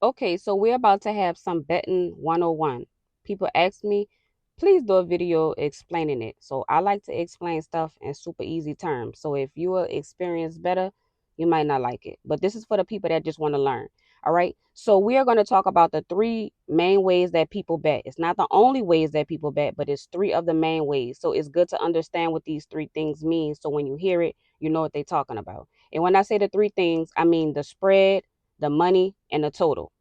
Okay, so we're about to have some betting 101. People ask me, please do a video explaining it. So I like to explain stuff in super easy terms. So if you are experienced better, you might not like it. But this is for the people that just want to learn. All right. So we are going to talk about the three main ways that people bet. It's not the only ways that people bet, but it's three of the main ways. So it's good to understand what these three things mean. So when you hear it, you know what they're talking about. And when I say the three things, I mean the spread, the money, and the total.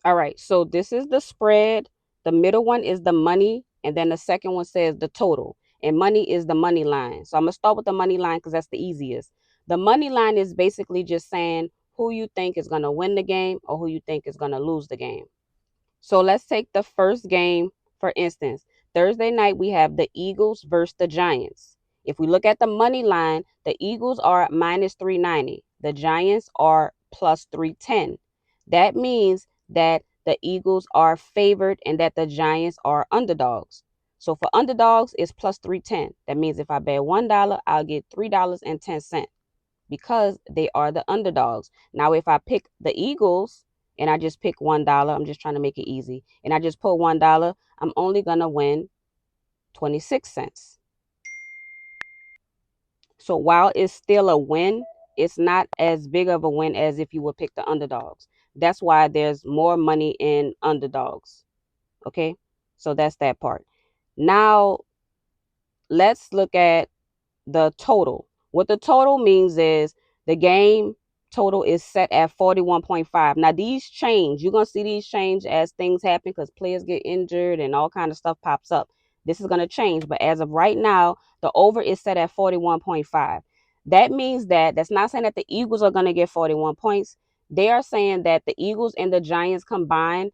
All right, so this is the spread. The middle one is the money, and then the second one says the total. And money is the money line. So I'm gonna start with the money line because that's the easiest. The money line is basically just saying who you think is gonna win the game or who you think is gonna lose the game. So let's take the first game for instance. Thursday night we have the Eagles versus the Giants. If we look at the money line, the Eagles are minus 390. The Giants are plus 310. That means that the Eagles are favored and that the Giants are underdogs. So for underdogs, it's plus 310. That means if I bet $1, I'll get $3.10 because they are the underdogs. Now, if I pick the Eagles and I just pick $1, I'm just trying to make it easy, and I just put $1, I'm only gonna win 26 cents. So while it's still a win, it's not as big of a win as if you would pick the underdogs. That's why there's more money in underdogs. Okay, so that's that part. Now let's look at the total. What the total means is the game total is set at 41.5. Now these change. You're going to see these change as things happen because players get injured and all kind of stuff pops up. This is going to change, but as of right now, the over is set at 41.5. That means that that's not saying that the Eagles are going to get 41 points. They are saying that the Eagles and the Giants combined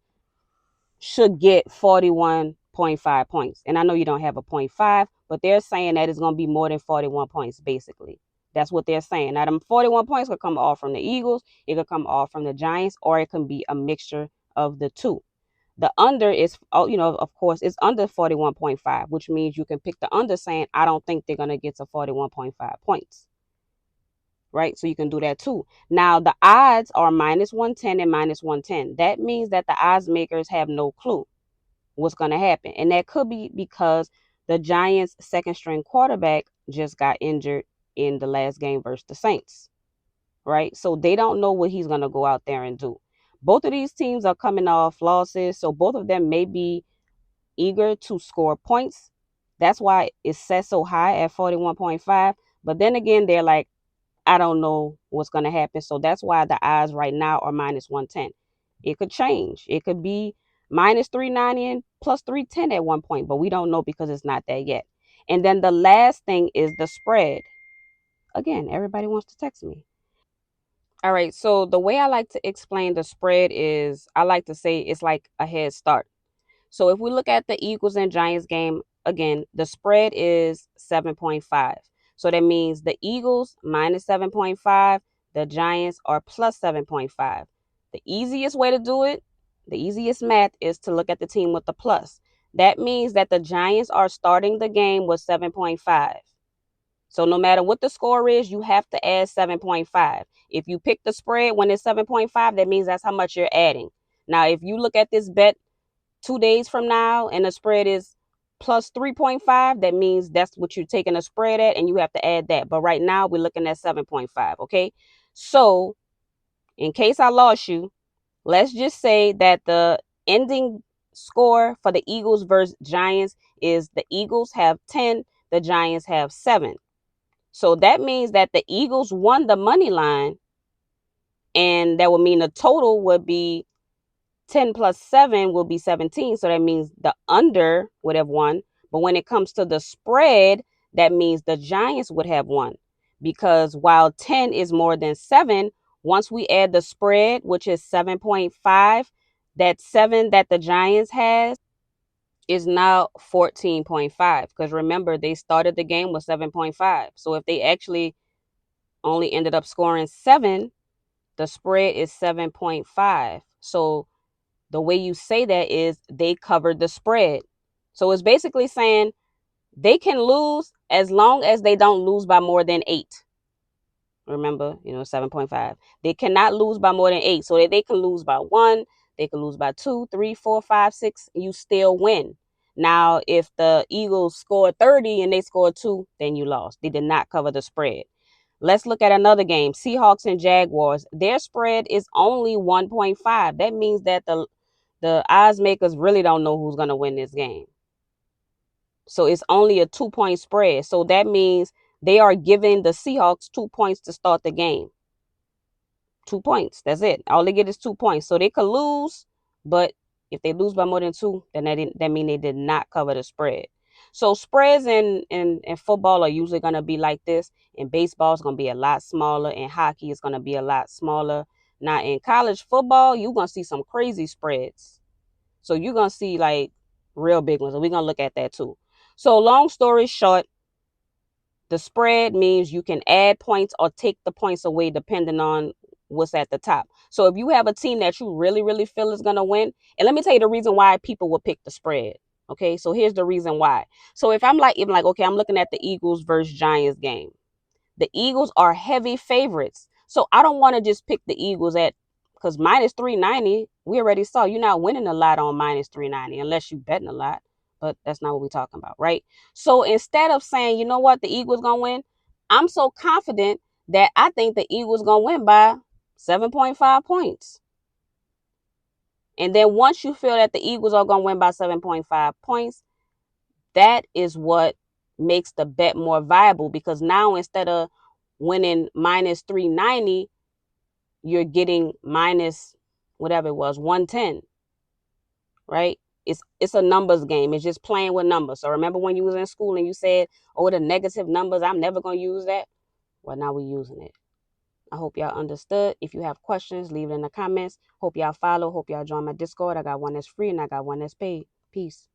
should get 41.5 points. And I know you don't have a point 0.5, but they're saying that it's going to be more than 41 points, basically. That's what they're saying. Now, them 41 points could come all from the Eagles, it could come all from the Giants, or it can be a mixture of the two. The under is, of course, it's under 41.5, which means you can pick the under saying, I don't think they're going to get to 41.5 points. Right? So you can do that too. Now, the odds are minus 110 and minus 110. That means that the odds makers have no clue what's going to happen. And that could be because the Giants' second string quarterback just got injured in the last game versus the Saints, right? So they don't know what he's going to go out there and do. Both of these teams are coming off losses, so both of them may be eager to score points. That's why it's set so high at 41.5. But then again, they're like, I don't know what's going to happen. So that's why the odds right now are minus 110. It could change. It could be minus 390 and plus 310 at one point, but we don't know because it's not there yet. And then the last thing is the spread. Again, everybody wants to text me. All right. So the way I like to explain the spread is I like to say it's like a head start. So if we look at the Eagles and Giants game, again, the spread is 7.5. So that means the Eagles minus 7.5, the Giants are plus 7.5. The easiest way to do it, the easiest math is to look at the team with the plus. That means that the Giants are starting the game with 7.5. So no matter what the score is, you have to add 7.5. If you pick the spread when it's 7.5, that means that's how much you're adding. Now, if you look at this bet 2 days from now and the spread is plus 3.5, that means that's what you're taking a spread at and you have to add that. But right now we're looking at 7.5. Okay. So in case I lost you, let's just say that the ending score for the Eagles versus Giants is the Eagles have 10, the Giants have 7. So that means that the Eagles won the money line, and that would mean the total would be 10 plus 7 will be 17. So that means the under would have won. But when it comes to the spread, that means the Giants would have won. Because while 10 is more than 7, once we add the spread, which is 7.5, that 7 that the Giants has is now 14.5. Because remember, they started the game with 7.5. So if they actually only ended up scoring 7, the spread is 7.5. So the way you say that is they covered the spread. So it's basically saying they can lose as long as they don't lose by more than 8. Remember, 7.5. They cannot lose by more than 8. So that they can lose by 1, they can lose by 2, 3, 4, 5, 6. You still win. Now, if the Eagles scored 30 and they scored 2, then you lost. They did not cover the spread. Let's look at another game. Seahawks and Jaguars. Their spread is only 1.5. That means that the odds makers really don't know who's going to win this game. So it's only a 2-point spread. So that means they are giving the Seahawks 2 points to start the game. 2 points. That's it. All they get is 2 points. So they could lose, but if they lose by more than 2, then that means they did not cover the spread. So spreads in football are usually going to be like this. In baseball, it's going to be a lot smaller. In hockey, it's going to be a lot smaller. Now, in college football, you're going to see some crazy spreads. So you're going to see like real big ones. And we're going to look at that too. So long story short, the spread means you can add points or take the points away depending on what's at the top. So if you have a team that you really, really feel is going to win, and let me tell you the reason why people will pick the spread. Okay, so here's the reason why. So if I'm like, okay, I'm looking at the Eagles versus Giants game. The Eagles are heavy favorites. So I don't want to just pick the Eagles at, because minus 390, we already saw you're not winning a lot on minus 390 unless you're betting a lot. But that's not what we're talking about, right? So instead of saying, you know what, the Eagles going to win, I'm so confident that I think the Eagles going to win by 7.5 points. And then once you feel that the Eagles are going to win by 7.5 points, that is what makes the bet more viable, because now instead of winning minus 390, you're getting minus whatever it was, 110, right? It's a numbers game. It's just playing with numbers. So remember when you was in school and you said, oh, the negative numbers, I'm never going to use that. Well, now we're using it. I hope y'all understood. If you have questions, leave it in the comments. Hope y'all follow. Hope y'all join my Discord. I got one that's free and I got one that's paid. Peace.